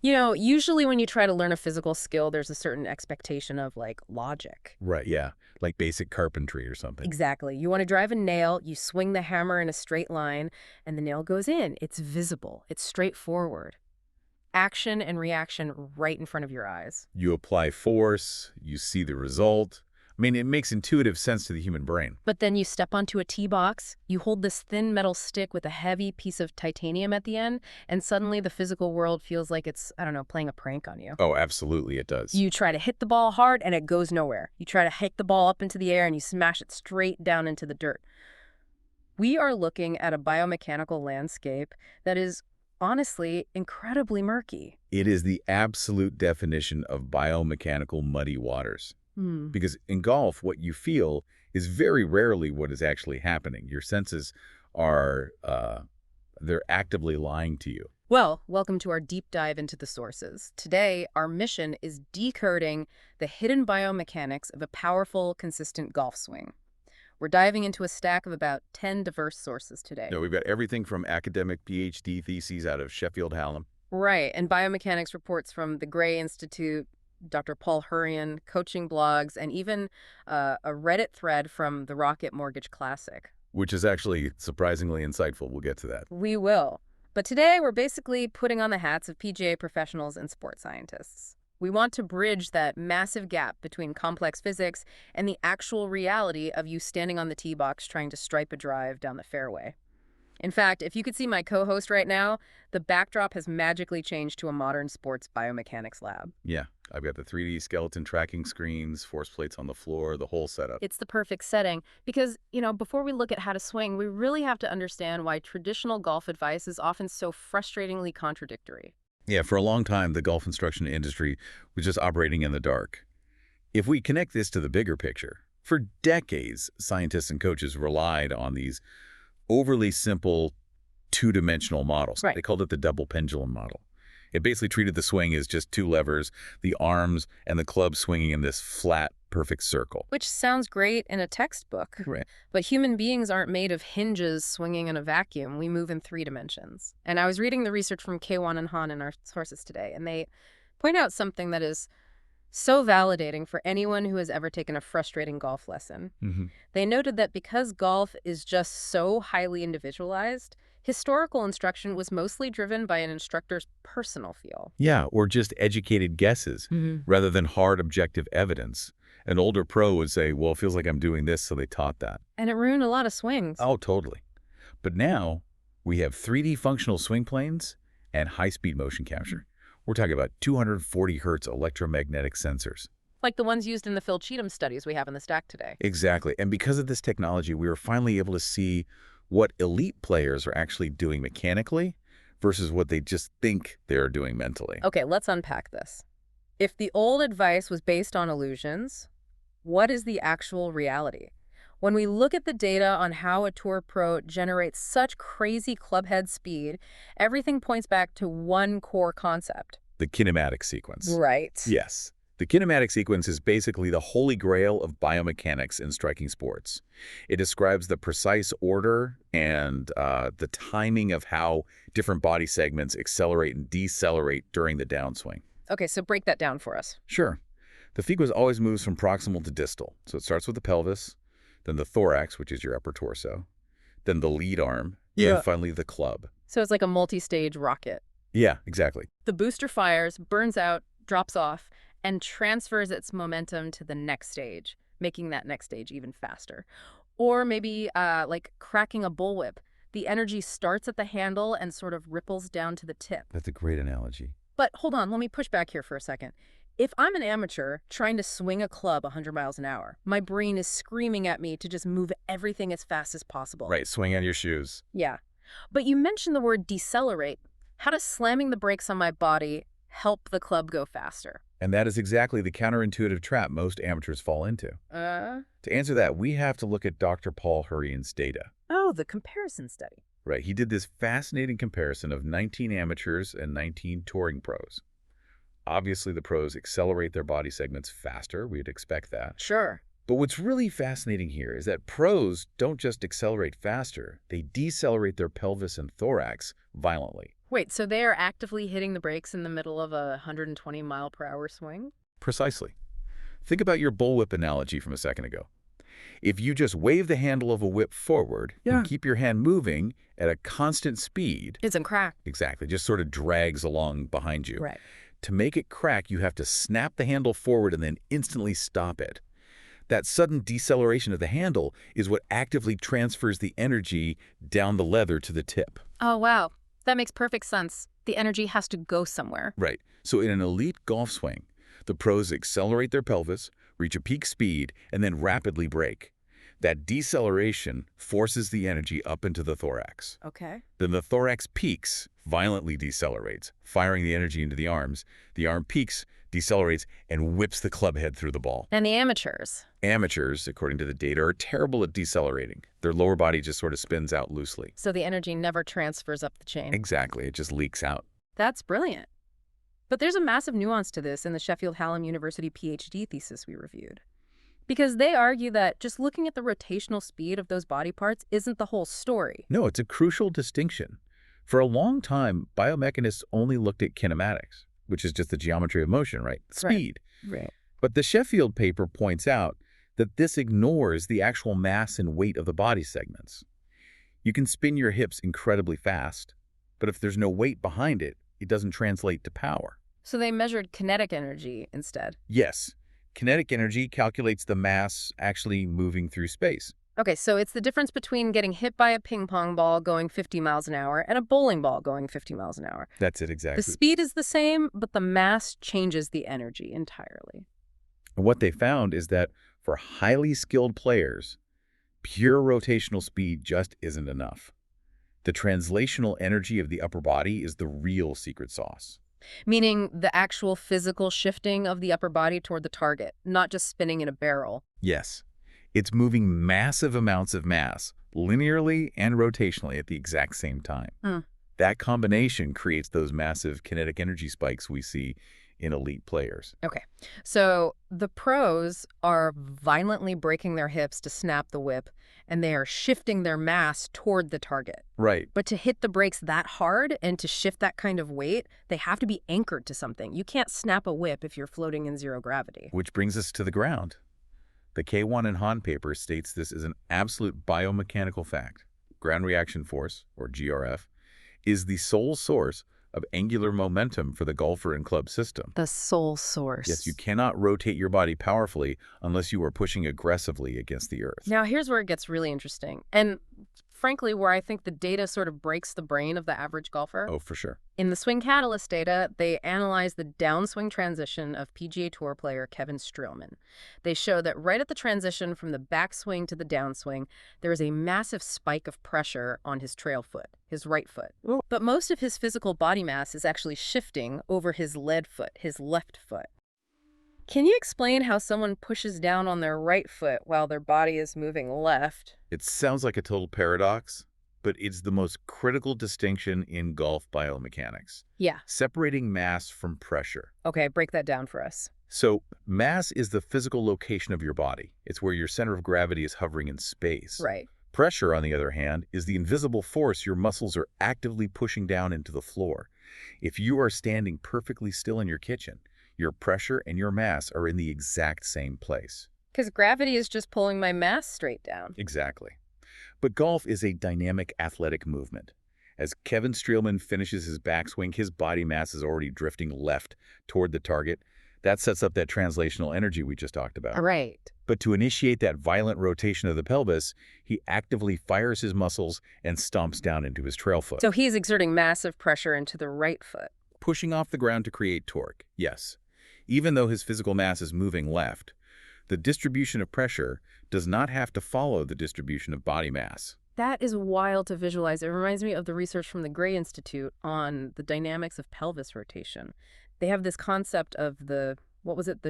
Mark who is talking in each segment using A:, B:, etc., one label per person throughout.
A: Usually when you try to learn a physical skill, there's a certain expectation of, like, logic.
B: Right, yeah. Like basic carpentry or something.
A: Exactly. You want to drive a nail, you swing the hammer in a straight line, and the nail goes in. It's visible. It's straightforward. Action and reaction right in front of your eyes.
B: You apply force, you see the result. I mean, it makes intuitive sense to the human brain.
A: But then you step onto a tee box, you hold this thin metal stick with a heavy piece of titanium at the end, and suddenly the physical world feels like it's, I don't know, playing a prank on you.
B: Oh, absolutely it does.
A: You try to hit the ball hard and it goes nowhere. You try to hike the ball up into the air and you smash it straight down into the dirt. We are looking at a biomechanical landscape that is honestly incredibly murky.
B: It is the absolute definition of biomechanical muddy waters. Because in golf, what you feel is very rarely what is actually happening. Your senses are, they're actively lying to you.
A: Well, welcome to our deep dive into the sources. Today, our mission is decoding the hidden biomechanics of a powerful, consistent golf swing. We're diving into a stack of about 10 diverse sources today.
B: No, we've got everything from academic PhD theses out of Sheffield Hallam.
A: Right, and biomechanics reports from the Gray Institute, Dr. Paul Hurrian, coaching blogs, and even a Reddit thread from the Rocket Mortgage Classic.
B: Which is actually surprisingly insightful. We'll get to that.
A: We will. But today, we're basically putting on the hats of PGA professionals and sports scientists. We want to bridge that massive gap between complex physics and the actual reality of you standing on the tee box trying to stripe a drive down the fairway. In fact, if you could see my co-host right now, the backdrop has magically changed to a modern sports biomechanics lab.
B: Yeah, I've got the 3D skeleton tracking screens, force plates on the floor, the whole setup.
A: It's the perfect setting because, before we look at how to swing, we really have to understand why traditional golf advice is often so frustratingly contradictory.
B: Yeah, for a long time, the golf instruction industry was just operating in the dark. If we connect this to the bigger picture, for decades, scientists and coaches relied on these overly simple two-dimensional models.
A: Right.
B: They called it the double pendulum model. It basically treated the swing as just two levers, the arms and the club swinging in this flat, perfect circle.
A: Which sounds great in a textbook.
B: Right.
A: But human beings aren't made of hinges swinging in a vacuum. We move in 3 dimensions. And I was reading the research from K1 and Han in our sources today, and they point out something that is so validating for anyone who has ever taken a frustrating golf lesson. They noted that because golf is just so highly individualized, historical instruction was mostly driven by an instructor's personal feel.
B: Yeah, or just educated guesses rather than hard objective evidence. An older pro would say, well, it feels like I'm doing this, so they taught that.
A: And it ruined a lot of swings.
B: Oh, totally. But now we have 3D functional swing planes and high-speed motion capture. We're talking about 240 hertz electromagnetic sensors.
A: Like the ones used in the Phil Cheatham studies we have in the stack today.
B: Exactly. And because of this technology, we were finally able to see what elite players are actually doing mechanically versus what they just think they're doing mentally.
A: Okay, let's unpack this. If the old advice was based on illusions, what is the actual reality? When we look at the data on how a tour pro generates such crazy clubhead speed, everything points back to one core concept.
B: The kinematic sequence.
A: Right.
B: Yes. The kinematic sequence is basically the holy grail of biomechanics in striking sports. It describes the precise order and the timing of how different body segments accelerate and decelerate during the downswing.
A: Okay, so break that down for us.
B: Sure. The sequence always moves from proximal to distal. So it starts with the pelvis, then the thorax, which is your upper torso, then the lead arm, and finally the club.
A: So it's like a multi-stage rocket.
B: Yeah, exactly.
A: The booster fires, burns out, drops off, and transfers its momentum to the next stage, making that next stage even faster. Or maybe like cracking a bullwhip. The energy starts at the handle and sort of ripples down to the tip.
B: That's a great analogy.
A: But hold on, let me push back here for a second. If I'm an amateur trying to swing a club 100 miles an hour, my brain is screaming at me to just move everything as fast as possible.
B: Right, swing on your shoes.
A: Yeah. But you mentioned the word decelerate. How does slamming the brakes on my body help the club go faster?
B: And that is exactly the counterintuitive trap most amateurs fall into. To answer that, we have to look at Dr. Paul Hurrian's data.
A: Oh, the comparison study.
B: Right, he did this fascinating comparison of 19 amateurs and 19 touring pros. Obviously, the pros accelerate their body segments faster. We'd expect that.
A: Sure.
B: But what's really fascinating here is that pros don't just accelerate faster, they decelerate their pelvis and thorax violently.
A: Wait, so they are actively hitting the brakes in the middle of a 120-mile-per-hour swing?
B: Precisely. Think about your bullwhip analogy from a second ago. If you just wave the handle of a whip forward and keep your hand moving at a constant speed,
A: It's not crack.
B: exactly, just sort of drags along behind you.
A: Right.
B: To make it crack, you have to snap the handle forward and then instantly stop it. That sudden deceleration of the handle is what actively transfers the energy down the leather to the tip.
A: Oh, wow. That makes perfect sense. The energy has to go somewhere.
B: Right. So in an elite golf swing, the pros accelerate their pelvis, reach a peak speed, and then rapidly brake. That deceleration forces the energy up into the thorax.
A: Okay.
B: Then the thorax peaks, violently decelerates, firing the energy into the arms. The arm peaks, decelerates, and whips the club head through the ball.
A: And the amateurs?
B: Amateurs, according to the data, are terrible at decelerating. Their lower body just sort of spins out loosely.
A: So the energy never transfers up the chain.
B: Exactly. It just leaks out.
A: That's brilliant. But there's a massive nuance to this in the Sheffield Hallam University PhD thesis we reviewed. Because they argue that just looking at the rotational speed of those body parts isn't the whole story.
B: No, it's a crucial distinction. For a long time, biomechanists only looked at kinematics, which is just the geometry of motion, right? Speed.
A: Right.
B: But the Sheffield paper points out that this ignores the actual mass and weight of the body segments. You can spin your hips incredibly fast, but if there's no weight behind it, it doesn't translate to power.
A: So they measured kinetic energy instead.
B: Yes, kinetic energy calculates the mass actually moving through space.
A: Okay, so it's the difference between getting hit by a ping pong ball going 50 miles an hour and a bowling ball going 50 miles an hour.
B: That's it
A: The
B: exactly.
A: speed is the same, but the mass changes the energy entirely.
B: And what they found is that for highly skilled players, pure rotational speed just isn't enough. The translational energy of the upper body is the real secret sauce.
A: Meaning the actual physical shifting of the upper body toward the target, not just spinning in a barrel.
B: Yes, it's moving massive amounts of mass, linearly and rotationally at the exact same time. That combination creates those massive kinetic energy spikes we see in elite players.
A: Okay, so the pros are violently breaking their hips to snap the whip, and they are shifting their mass toward the target.
B: Right.
A: But to hit the brakes that hard and to shift that kind of weight, they have to be anchored to something. You can't snap a whip if you're floating in zero gravity.
B: Which brings us to the ground. The K1 and Han paper states this is an absolute biomechanical fact. Ground reaction force, or GRF, is the sole source of angular momentum for the golfer and club system.
A: The sole source.
B: Yes, you cannot rotate your body powerfully unless you are pushing aggressively against the earth.
A: Now, here's where it gets really interesting. And frankly, where I think the data sort of breaks the brain of the average golfer.
B: Oh, for sure.
A: In the Swing Catalyst data, they analyzed the downswing transition of PGA Tour player Kevin Streelman. They show that right at the transition from the backswing to the downswing, there is a massive spike of pressure on his trail foot, his right foot.
B: Oh.
A: But most of his physical body mass is actually shifting over his lead foot, his left foot. Can you explain how someone pushes down on their right foot while their body is moving left?
B: It sounds like a total paradox, but it's the most critical distinction in golf biomechanics.
A: Yeah.
B: Separating mass from pressure.
A: Okay, break that down for us.
B: So, mass is the physical location of your body. It's where your center of gravity is hovering in space.
A: Right.
B: Pressure, on the other hand, is the invisible force your muscles are actively pushing down into the floor. If you are standing perfectly still in your kitchen, your pressure and your mass are in the exact same place.
A: Because gravity is just pulling my mass straight down.
B: Exactly. But golf is a dynamic athletic movement. As Kevin Streelman finishes his backswing, his body mass is already drifting left toward the target. That sets up that translational energy we just talked about.
A: Right.
B: But to initiate that violent rotation of the pelvis, he actively fires his muscles and stomps down into his trail foot.
A: So he's exerting massive pressure into the right foot.
B: Pushing off the ground to create torque, yes. Even though his physical mass is moving left, the distribution of pressure does not have to follow the distribution of body mass.
A: That is wild to visualize. It reminds me of the research from the Gray Institute on the dynamics of pelvis rotation. They have this concept of the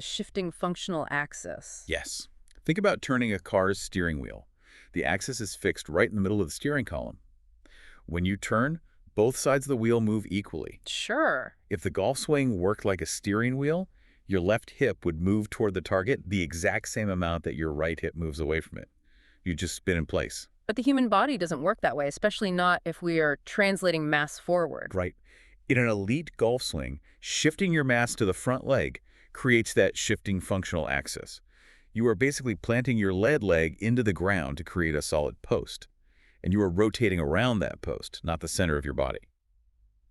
A: shifting functional axis.
B: Yes. Think about turning a car's steering wheel. The axis is fixed right in the middle of the steering column. When you turn, both sides of the wheel move equally.
A: Sure.
B: If the golf swing worked like a steering wheel, Your left hip would move toward the target the exact same amount that your right hip moves away from it. You just spin in place.
A: But the human body doesn't work that way, especially not if we are translating mass forward.
B: Right. In an elite golf swing, shifting your mass to the front leg creates that shifting functional axis. You are basically planting your lead leg into the ground to create a solid post. And you are rotating around that post, not the center of your body.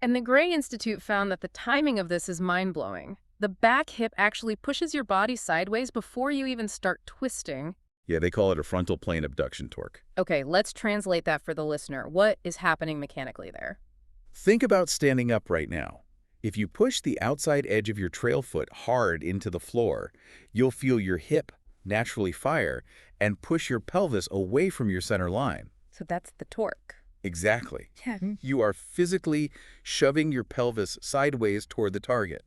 A: And the Gray Institute found that the timing of this is mind-blowing. The back hip actually pushes your body sideways before you even start twisting.
B: Yeah, they call it a frontal plane abduction torque.
A: Okay, let's translate that for the listener. What is happening mechanically there?
B: Think about standing up right now. If you push the outside edge of your trail foot hard into the floor, you'll feel your hip naturally fire and push your pelvis away from your center line.
A: So that's the torque.
B: Exactly.
A: Yeah.
B: You are physically shoving your pelvis sideways toward the target.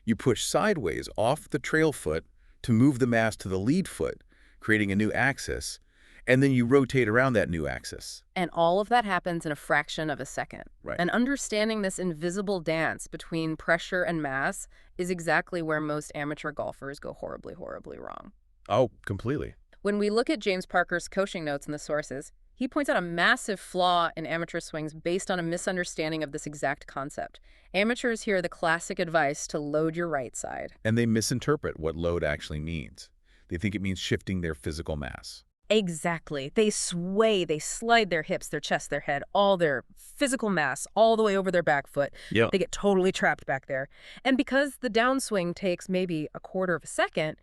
B: You push sideways off the trail foot to move the mass to the lead foot, creating a new axis, and then you rotate around that new axis.
A: And all of that happens in a fraction of a second.
B: Right.
A: And understanding this invisible dance between pressure and mass is exactly where most amateur golfers go horribly, horribly wrong.
B: Oh, completely.
A: When we look at James Parker's coaching notes in the sources, he points out a massive flaw in amateur swings based on a misunderstanding of this exact concept. Amateurs hear the classic advice to load your right side.
B: And they misinterpret what load actually means. They think it means shifting their physical mass.
A: Exactly. They sway, they slide their hips, their chest, their head, all their physical mass all the way over their back foot.
B: Yeah.
A: They get totally trapped back there. And because the downswing takes maybe a quarter of a second,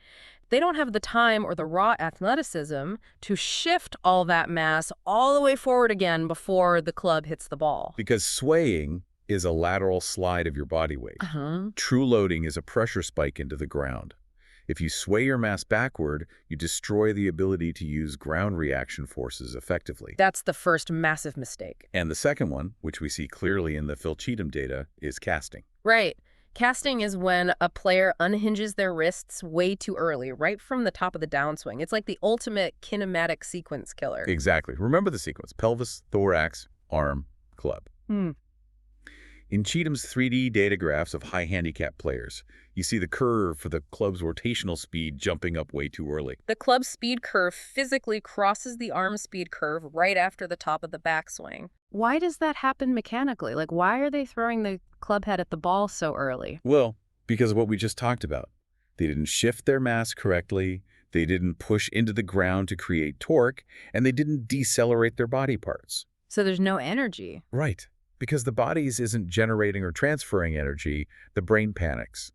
A: they don't have the time or the raw athleticism to shift all that mass all the way forward again before the club hits the ball.
B: Because swaying is a lateral slide of your body weight.
A: Uh-huh.
B: True loading is a pressure spike into the ground. If you sway your mass backward, you destroy the ability to use ground reaction forces effectively.
A: That's the first massive mistake.
B: And the second one, which we see clearly in the Phil Cheatham data, is casting.
A: Right. Casting is when a player unhinges their wrists way too early, right from the top of the downswing. It's like the ultimate kinematic sequence killer.
B: Exactly. Remember the sequence: pelvis, thorax, arm, club. In Cheatham's 3D data graphs of high handicap players, you see the curve for the club's rotational speed jumping up way too early.
A: The club speed curve physically crosses the arm speed curve right after the top of the backswing. Why does that happen mechanically? Like, why are they throwing the club head at the ball so early?
B: Well, because of what we just talked about. They didn't shift their mass correctly, they didn't push into the ground to create torque, and they didn't decelerate their body parts.
A: So there's no energy.
B: Right. Because the body isn't generating or transferring energy, the brain panics.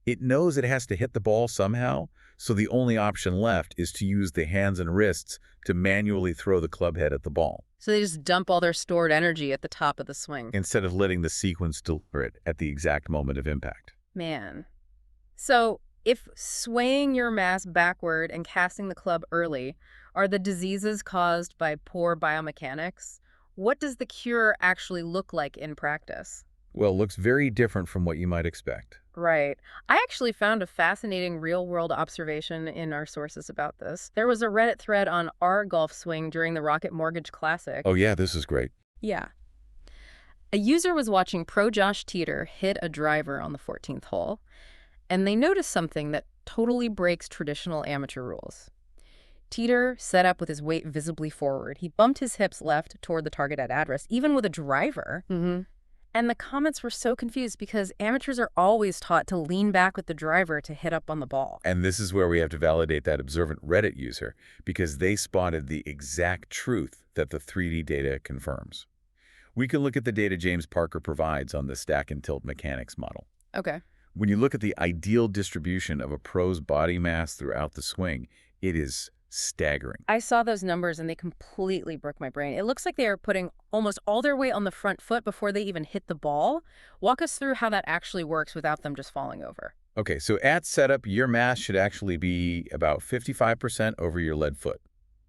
B: It knows it has to hit the ball somehow, so the only option left is to use the hands and wrists to manually throw the club head at the ball.
A: So they just dump all their stored energy at the top of the swing.
B: Instead of letting the sequence deliver it at the exact moment of impact.
A: Man. So if swaying your mass backward and casting the club early are the diseases caused by poor biomechanics, what does the cure actually look like in practice?
B: Well, it looks very different from what you might expect.
A: Right. I actually found a fascinating real-world observation in our sources about this. There was a Reddit thread on our golf swing during the Rocket Mortgage Classic.
B: Oh yeah, this is great.
A: Yeah. A user was watching pro Josh Teeter hit a driver on the 14th hole, and they noticed something that totally breaks traditional amateur rules. Teeter set up with his weight visibly forward. He bumped his hips left toward the target at address, even with a driver. And the comments were so confused because amateurs are always taught to lean back with the driver to hit up on the ball.
B: And this is where we have to validate that observant Reddit user, because they spotted the exact truth that the 3D data confirms. We can look at the data James Parker provides on the stack and tilt mechanics model.
A: Okay.
B: When you look at the ideal distribution of a pro's body mass throughout the swing, it is staggering.
A: I saw those numbers and they completely broke my brain. It looks like they are putting almost all their weight on the front foot before they even hit the ball. Walk us through how that actually works without them just falling over.
B: Okay, so at setup, your mass should actually be about 55% over your lead foot.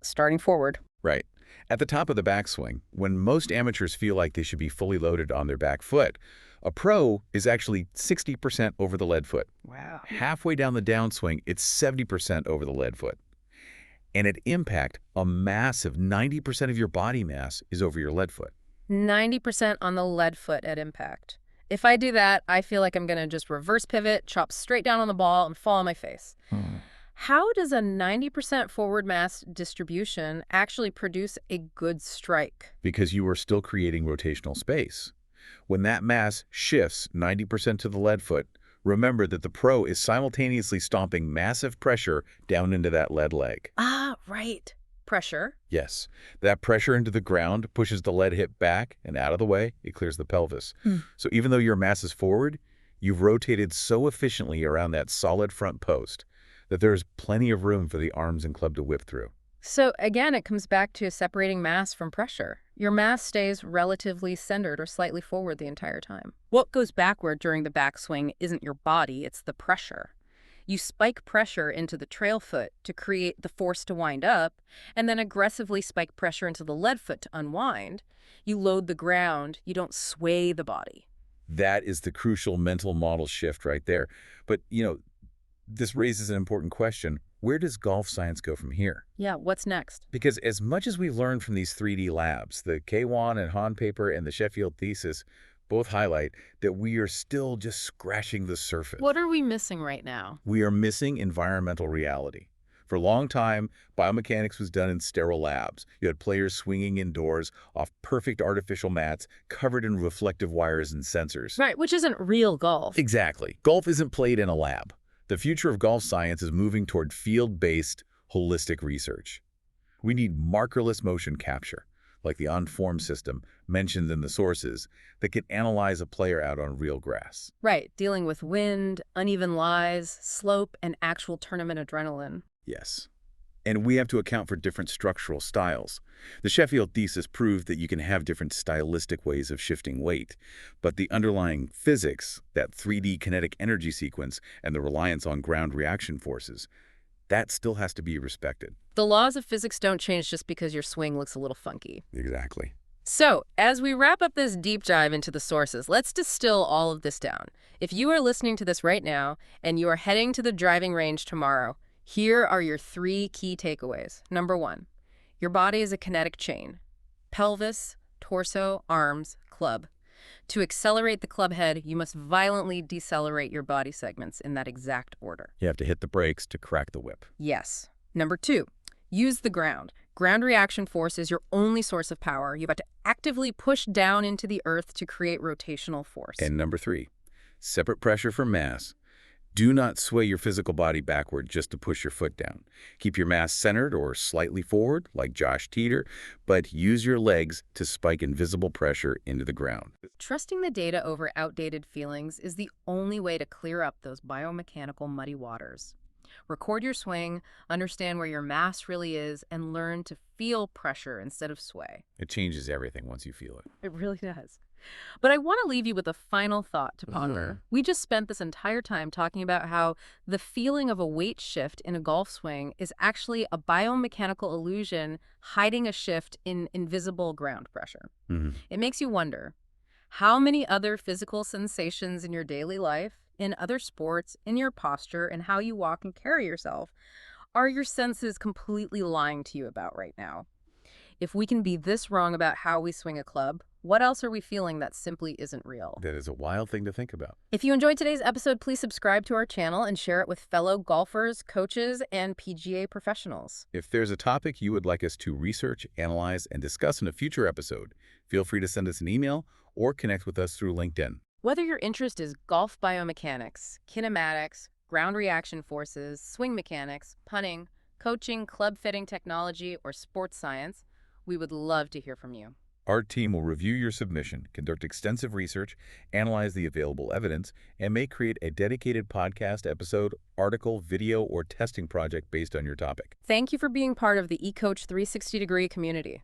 A: Starting forward.
B: Right. At the top of the backswing, when most amateurs feel like they should be fully loaded on their back foot, a pro is actually 60% over the lead foot.
A: Wow.
B: Halfway down the downswing, it's 70% over the lead foot. And at impact, a massive 90% of your body mass is over your lead foot.
A: 90% on the lead foot at impact. If I do that, I feel like I'm going to just reverse pivot, chop straight down on the ball, and fall on my face. How does a 90% forward mass distribution actually produce a good strike?
B: Because you are still creating rotational space. When that mass shifts 90% to the lead foot, remember that the pro is simultaneously stomping massive pressure down into that lead leg.
A: Ah, right. Pressure.
B: Yes, that pressure into the ground pushes the lead hip back and out of the way. It clears the pelvis. So even though your mass is forward, you've rotated so efficiently around that solid front post that there's plenty of room for the arms and club to whip through.
A: So again, it comes back to separating mass from pressure. Your mass stays relatively centered or slightly forward the entire time. What goes backward during the backswing isn't your body, it's the pressure. You spike pressure into the trail foot to create the force to wind up, and then aggressively spike pressure into the lead foot to unwind. You load the ground, you don't sway the body.
B: That is the crucial mental model shift right there. But, this raises an important question. Where does golf science go from here?
A: Yeah, what's next?
B: Because as much as we've learned from these 3D labs, the K1 and Hahn paper and the Sheffield thesis both highlight that we are still just scratching the surface.
A: What are we missing right now?
B: We are missing environmental reality. For a long time, biomechanics was done in sterile labs. You had players swinging indoors off perfect artificial mats covered in reflective wires and sensors.
A: Right, which isn't real golf.
B: Exactly. Golf isn't played in a lab. The future of golf science is moving toward field-based, holistic research. We need markerless motion capture, like the on-form system mentioned in the sources, that can analyze a player out on real grass.
A: Right, dealing with wind, uneven lies, slope, and actual tournament adrenaline.
B: Yes. And we have to account for different structural styles. The Sheffield thesis proved that you can have different stylistic ways of shifting weight, but the underlying physics, that 3D kinetic energy sequence and the reliance on ground reaction forces, that still has to be respected.
A: The laws of physics don't change just because your swing looks a little funky.
B: Exactly.
A: So, as we wrap up this deep dive into the sources, let's distill all of this down. If you are listening to this right now and you are heading to the driving range tomorrow, here are your 3 key takeaways. Number 1, your body is a kinetic chain. Pelvis, torso, arms, club. To accelerate the club head, you must violently decelerate your body segments in that exact order.
B: You have to hit the brakes to crack the whip.
A: Yes. Number 2, use the ground. Ground reaction force is your only source of power. You've got to actively push down into the earth to create rotational force.
B: And number 3, separate pressure from mass. Do not sway your physical body backward just to push your foot down. Keep your mass centered or slightly forward, like Josh Teeter, but use your legs to spike invisible pressure into the ground.
A: Trusting the data over outdated feelings is the only way to clear up those biomechanical muddy waters. Record your swing, understand where your mass really is, and learn to feel pressure instead of sway.
B: It changes everything once you feel it.
A: It really does. But I want to leave you with a final thought to ponder. We just spent this entire time talking about how the feeling of a weight shift in a golf swing is actually a biomechanical illusion hiding a shift in invisible ground pressure. It makes you wonder, how many other physical sensations in your daily life, in other sports, in your posture, and how you walk and carry yourself, are your senses completely lying to you about right now? If we can be this wrong about how we swing a club, what else are we feeling that simply isn't real?
B: That is a wild thing to think about.
A: If you enjoyed today's episode, please subscribe to our channel and share it with fellow golfers, coaches, and PGA professionals.
B: If there's a topic you would like us to research, analyze, and discuss in a future episode, feel free to send us an email or connect with us through LinkedIn.
A: Whether your interest is golf biomechanics, kinematics, ground reaction forces, swing mechanics, punting, coaching, club fitting technology, or sports science, we would love to hear from you.
B: Our team will review your submission, conduct extensive research, analyze the available evidence, and may create a dedicated podcast episode, article, video, or testing project based on your topic.
A: Thank you for being part of the eCoach 360 Degree community.